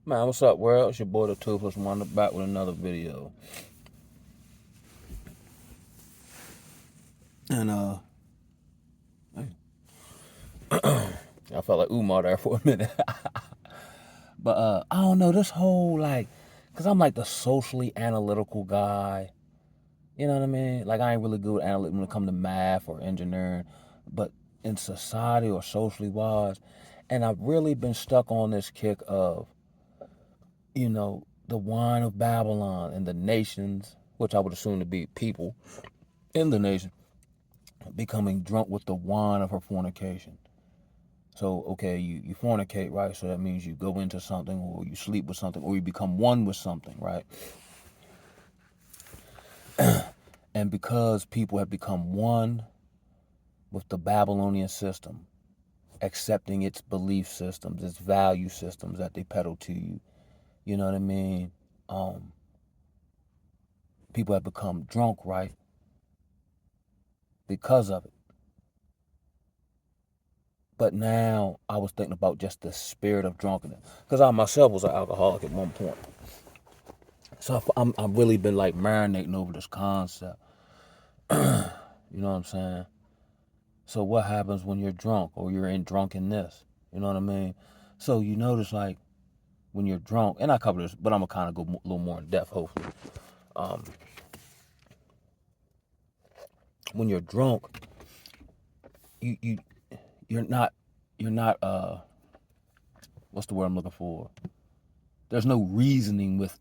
Man, what's up, world? It's your boy the 2+1 back with another video. And I felt like Umar there for a minute. But I don't know, this whole cause I'm like the socially analytical guy. You know what I mean? Like I ain't really good at analytics when it comes to math or engineering, but in society or socially wise. And I've really been stuck on this kick of, the wine of Babylon and the nations, which I would assume to be people in the nation, becoming drunk with the wine of her fornication. So, okay, you fornicate, right? So that means you go into something or you sleep with something or you become one with something, right? And because people have become one with the Babylonian system, accepting its belief systems, its value systems that they peddle to you, you know what I mean? Um, People have become drunk, right? Because of it. But now I was thinking about just the spirit of drunkenness. Because I myself was an alcoholic at one point. So I've really been like marinating over this concept. You know what I'm saying? So what happens when you're drunk or you're in drunkenness? You know what I mean? So you notice like when you're drunk, and I cover this, but I'm gonna kind of go a little more in depth, hopefully. Um, when you're drunk, you you you're not what's the word I'm looking for? There's no reasoning with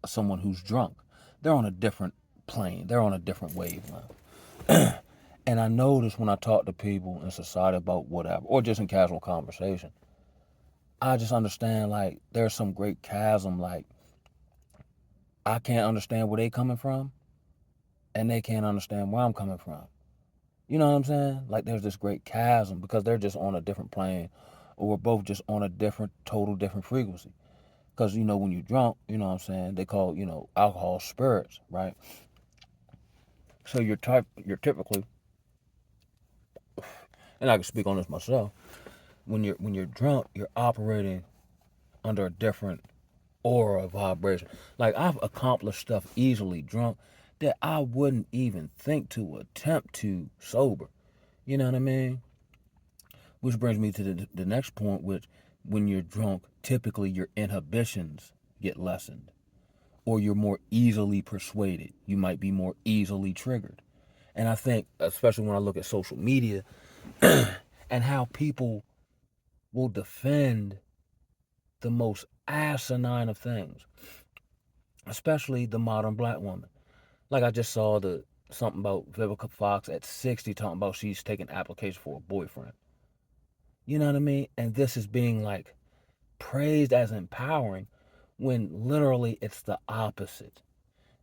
someone who's drunk. They're on a different plane. They're on a different wavelength. And I notice when I talk to people in society about whatever, or just in casual conversation, I just understand like there's some great chasm. Like I can't understand where they coming from, and they can't understand where I'm coming from. You know what I'm saying? Like there's this great chasm because they're just on a different plane, or we're both just on a total different frequency. Because when you're drunk, you know what I'm saying? They call alcohol spirits, right? So you're typically, and I can speak on this myself. When you're drunk, you're operating under a different aura vibration. Like I've accomplished stuff easily drunk that I wouldn't even think to attempt to sober. You know what I mean? Which brings me to the next point, which when you're drunk, typically your inhibitions get lessened or you're more easily persuaded. You might be more easily triggered. And I think, especially when I look at social media and how people will defend the most asinine of things, especially the modern black woman. Like I just saw the something about Vivica Fox at 60 talking about she's taking application for a boyfriend. You know what I mean? And this is being like praised as empowering when literally it's the opposite.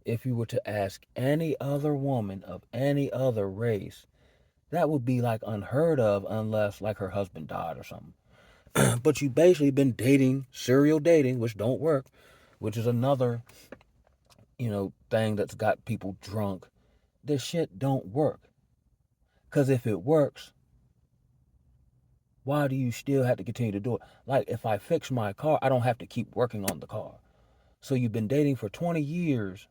If you were to ask any other woman of any other race, that would be like unheard of unless like her husband died or something. But you basically been dating, serial dating, which don't work, which is another, thing that's got people drunk. This shit don't work. Cause if it works, why do you still have to continue to do it? Like if I fix my car, I don't have to keep working on the car. So you've been dating for 20 years,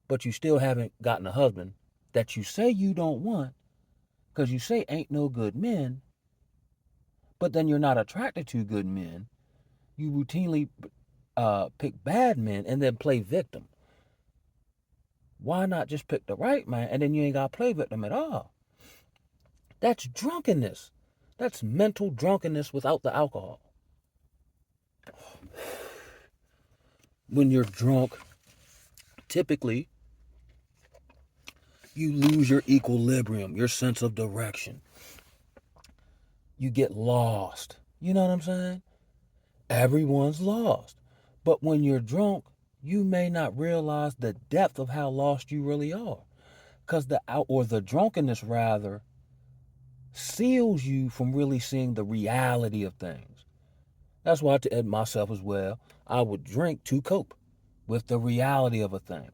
but you still haven't gotten a husband that you say you don't want, because you say ain't no good men, but then you're not attracted to good men. You routinely pick bad men and then play victim. Why not just pick the right man and then you ain't got to play victim at all? That's drunkenness. That's mental drunkenness without the alcohol. When you're drunk, typically you lose your equilibrium, your sense of direction. You get lost. You know what I'm saying? Everyone's lost. But when you're drunk, you may not realize the depth of how lost you really are. Because the drunkenness rather seals you from really seeing the reality of things. That's why to myself as well, I would drink to cope with the reality of a thing.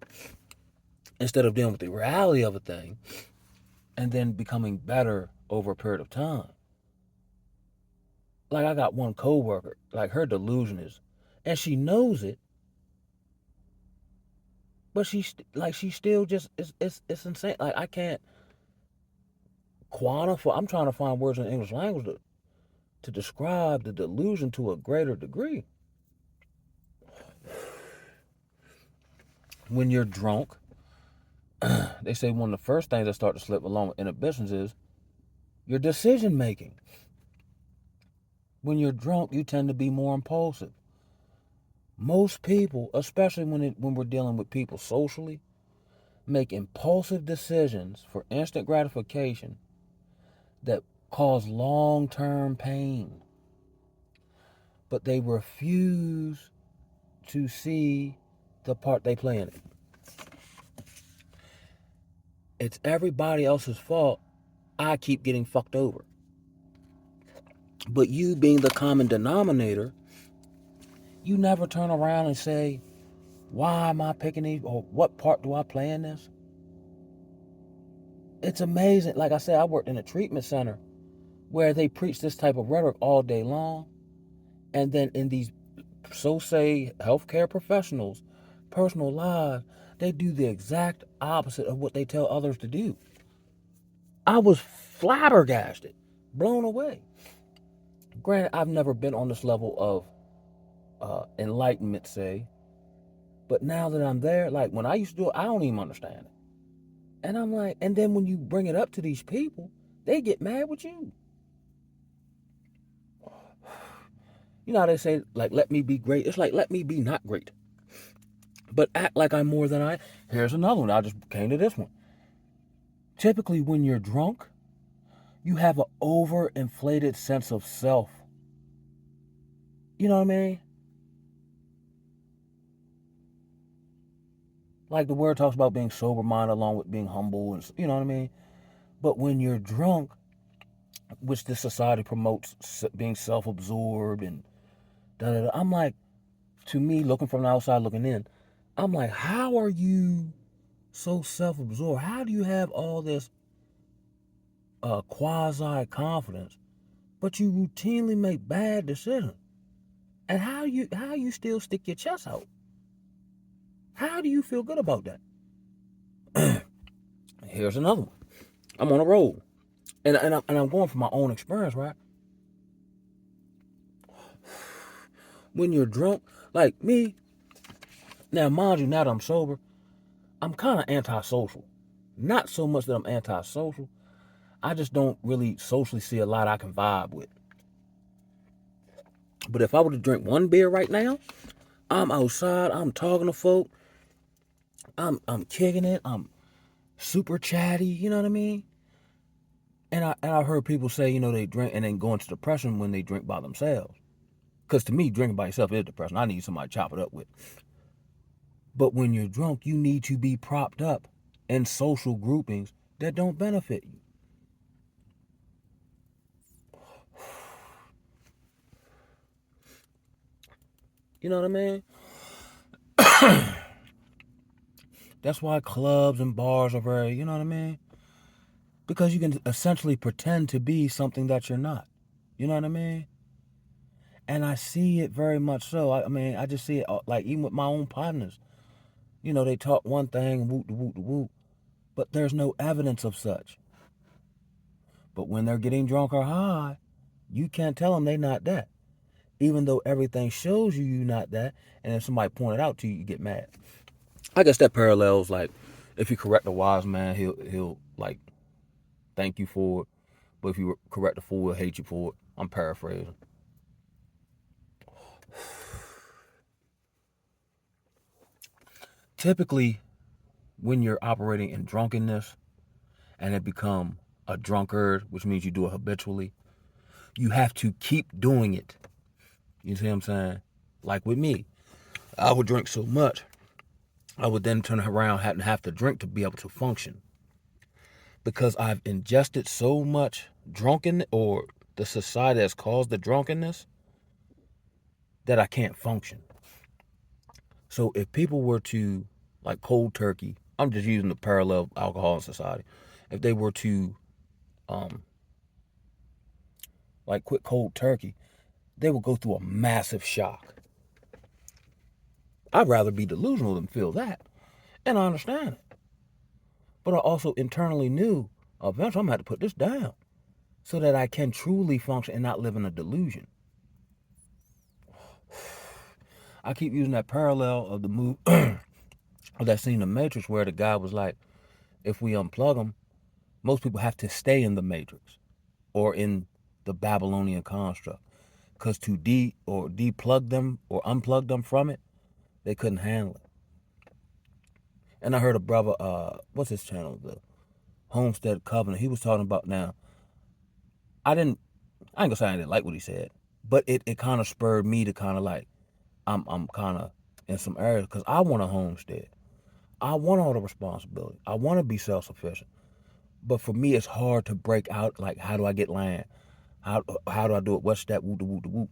Instead of dealing with the reality of a thing and then becoming better over a period of time. Like I got one coworker, like her delusion is and she knows it, but she still just it's insane. Like I can't quantify. I'm trying to find words in the English language to describe the delusion to a greater degree. When you're drunk, they say one of the first things that start to slip along with inhibitions is your decision making. When you're drunk, you tend to be more impulsive. Most people, especially when we're dealing with people socially, make impulsive decisions for instant gratification that cause long-term pain, but they refuse to see the part they play in it. It's everybody else's fault. I keep getting fucked over. But you being the common denominator, you never turn around and say, why am I picking these, or what part do I play in this? It's amazing. Like I said, I worked in a treatment center where they preach this type of rhetoric all day long. And then in these, so say, healthcare professionals' personal lives, they do the exact opposite of what they tell others to do. I was flabbergasted, blown away. Granted, I've never been on this level of enlightenment, say, but now that I'm there, like when I used to do it, I don't even understand it. And I'm like, and then when you bring it up to these people, they get mad with you. You know how they say, like, let me be great? It's like, let me be not great. But act like I'm more than I. Here's another one. I just came to this one. Typically, when you're drunk, you have an overinflated sense of self. You know what I mean? Like the word talks about being sober minded along with being humble, and you know what I mean? But when you're drunk, which this society promotes being self absorbed and da da da, I'm like, to me, looking from the outside looking in, I'm like, how are you so self absorbed? How do you have all this quasi confidence, but you routinely make bad decisions? And how you still stick your chest out? How do you feel good about that? Here's another one. I'm on a roll, and I'm going from my own experience, right? When you're drunk, like me, now mind you, now that I'm sober, I'm kind of antisocial. Not so much that I'm antisocial. I just don't really socially see a lot I can vibe with. But if I were to drink one beer right now, I'm outside, I'm talking to folk, I'm kicking it, I'm super chatty, you know what I mean? And I've heard people say, they drink and then go into depression when they drink by themselves. Because to me, drinking by yourself is depression. I need somebody to chop it up with. But when you're drunk, you need to be propped up in social groupings that don't benefit you. You know what I mean? That's why clubs and bars are very, you know what I mean? Because you can essentially pretend to be something that you're not. You know what I mean? And I see it very much so. I mean, I just see it like even with my own partners. They talk one thing, whoop, whoop, whoop, but there's no evidence of such. But when they're getting drunk or high, you can't tell them they're not that. Even though everything shows you're not that, and if somebody pointed out to you, you get mad. I guess that parallels like if you correct a wise man, he'll like thank you for it. But if you correct a fool, he'll hate you for it. I'm paraphrasing. Typically, when you're operating in drunkenness and it become a drunkard, which means you do it habitually, you have to keep doing it. You see what I'm saying? Like with me, I would drink so much, I would then turn around and have to drink to be able to function. Because I've ingested so much drunkenness, or the society has caused the drunkenness, that I can't function. So if people were to, like cold turkey, I'm just using the parallel of alcohol in society. If they were to, um, like quit cold turkey, they would go through a massive shock. I'd rather be delusional than feel that. And I understand it. But I also internally knew eventually I'm going to have to put this down so that I can truly function and not live in a delusion. I keep using that parallel of the movie, of that scene in The Matrix where the guy was like, if we unplug them, most people have to stay in the Matrix or in the Babylonian construct. Because to deplug them or unplug them from it, they couldn't handle it. And I heard a brother, what's his channel? The Homestead Covenant. He was talking about now. I ain't gonna say I didn't like what he said, but it kind of spurred me to kind of like, I'm kind of in some areas because I want a homestead. I want all the responsibility. I want to be self-sufficient. But for me, it's hard to break out. Like, how do I get land? How do I do it? What's that? Whoop, whoop, whoop.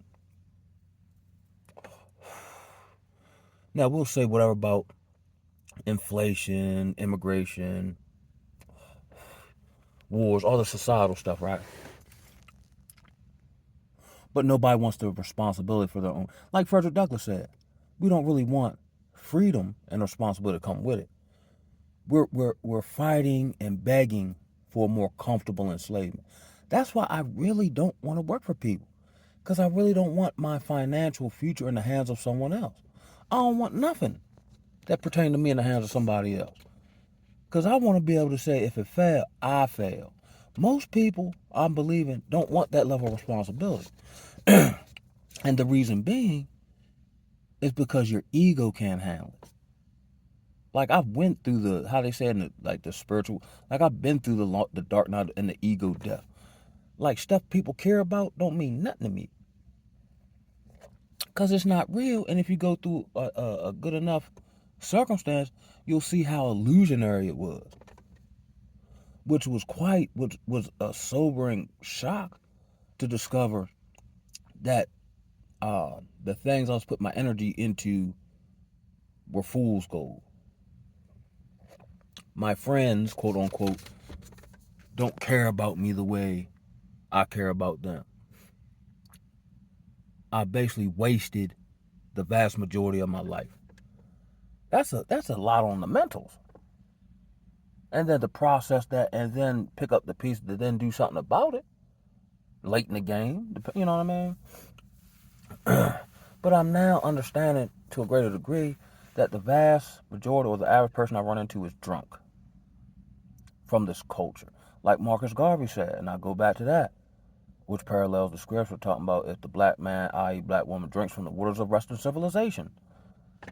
Now we'll say whatever about inflation, immigration, wars, all the societal stuff, right? But nobody wants the responsibility for their own. Like Frederick Douglass said, we don't really want freedom and responsibility to come with it. We're fighting and begging for a more comfortable enslavement. That's why I really don't want to work for people, because I really don't want my financial future in the hands of someone else. I don't want nothing that pertains to me in the hands of somebody else, because I want to be able to say, if it failed, I failed. Most people, I'm believing, don't want that level of responsibility. And the reason being is because your ego can't handle it. Like, I've went through the, how they say in the spiritual, like I've been through the dark night and the ego death. Like, stuff people care about don't mean nothing to me, because it's not real. And if you go through a good enough circumstance, you'll see how illusionary it was, which was a sobering shock to discover that the things I was putting my energy into were fool's gold. My friends, quote unquote, don't care about me the way I care about them. I basically wasted the vast majority of my life. That's a lot on the mentals. And then to process that and then pick up the piece to then do something about it late in the game, you know what I mean? But I'm now understanding to a greater degree that the vast majority or the average person I run into is drunk from this culture. Like Marcus Garvey said, and I go back to that, which parallels the scripture talking about if the black man, i.e. black woman, drinks from the waters of Western civilization,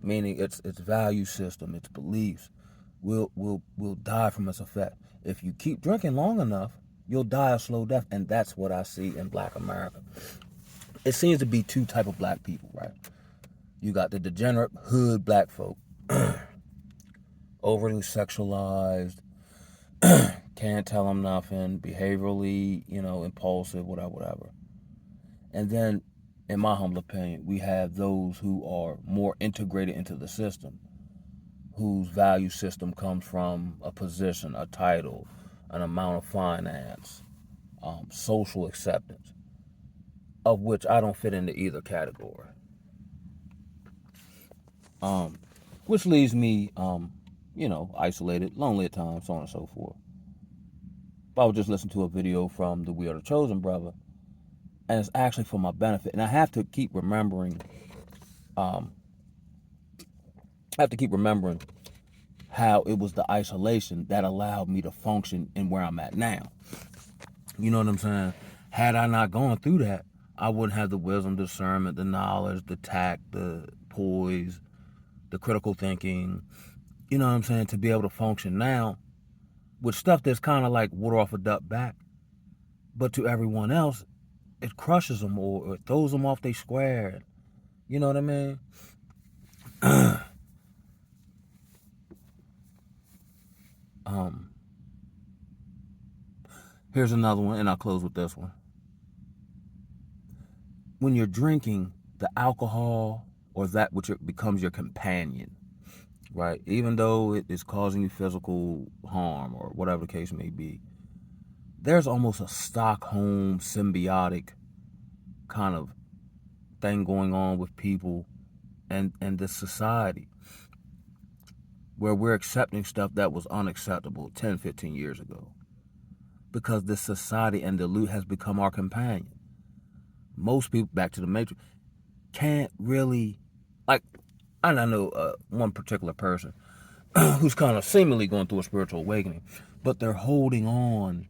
meaning its value system, its beliefs, will die from its effect. If you keep drinking long enough, you'll die a slow death, and that's what I see in black America. It seems to be two type of black people, right? You got the degenerate hood black folk, overly sexualized, can't tell them nothing, behaviorally, impulsive, whatever. And then, in my humble opinion, we have those who are more integrated into the system, whose value system comes from a position, a title, an amount of finance, social acceptance, of which I don't fit into either category. Which leaves me, isolated, lonely at times, so on and so forth. But I was just listening to a video from the We Are the Chosen brother, and it's actually for my benefit. And I have to keep remembering, how it was the isolation that allowed me to function in where I'm at now. You know what I'm saying? Had I not gone through that, I wouldn't have the wisdom, discernment, the knowledge, the tact, the poise, the critical thinking, you know what I'm saying, to be able to function now with stuff that's kind of like water off a duck back. But to everyone else, it crushes them or it throws them off their square. You know what I mean? Here's another one, and I'll close with this one. When you're drinking, the alcohol or that which becomes your companion, right? Even though it is causing you physical harm or whatever the case may be, there's almost a Stockholm symbiotic kind of thing going on with people and this society where we're accepting stuff that was unacceptable 10, 15 years ago. Because this society and the loot has become our companion. Most people, back to the Matrix, can't really, like, and I know one particular person who's kind of seemingly going through a spiritual awakening, but they're holding on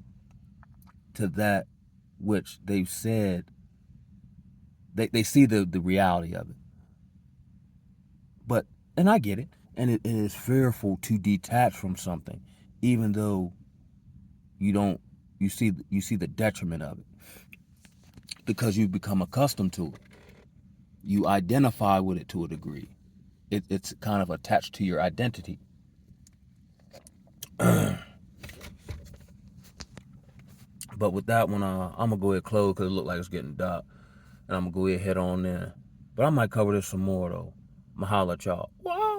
to that which they've said, they see the reality of it. But, and I get it, and it is fearful to detach from something, even though you see the detriment of it, because you've become accustomed to it. You identify with it to a degree. It's kind of attached to your identity. But with that one, I'm gonna go ahead and close because it look like it's getting dark, and I'm gonna go ahead and head on in. But I might cover this some more though. I'ma holler at y'all. Wow.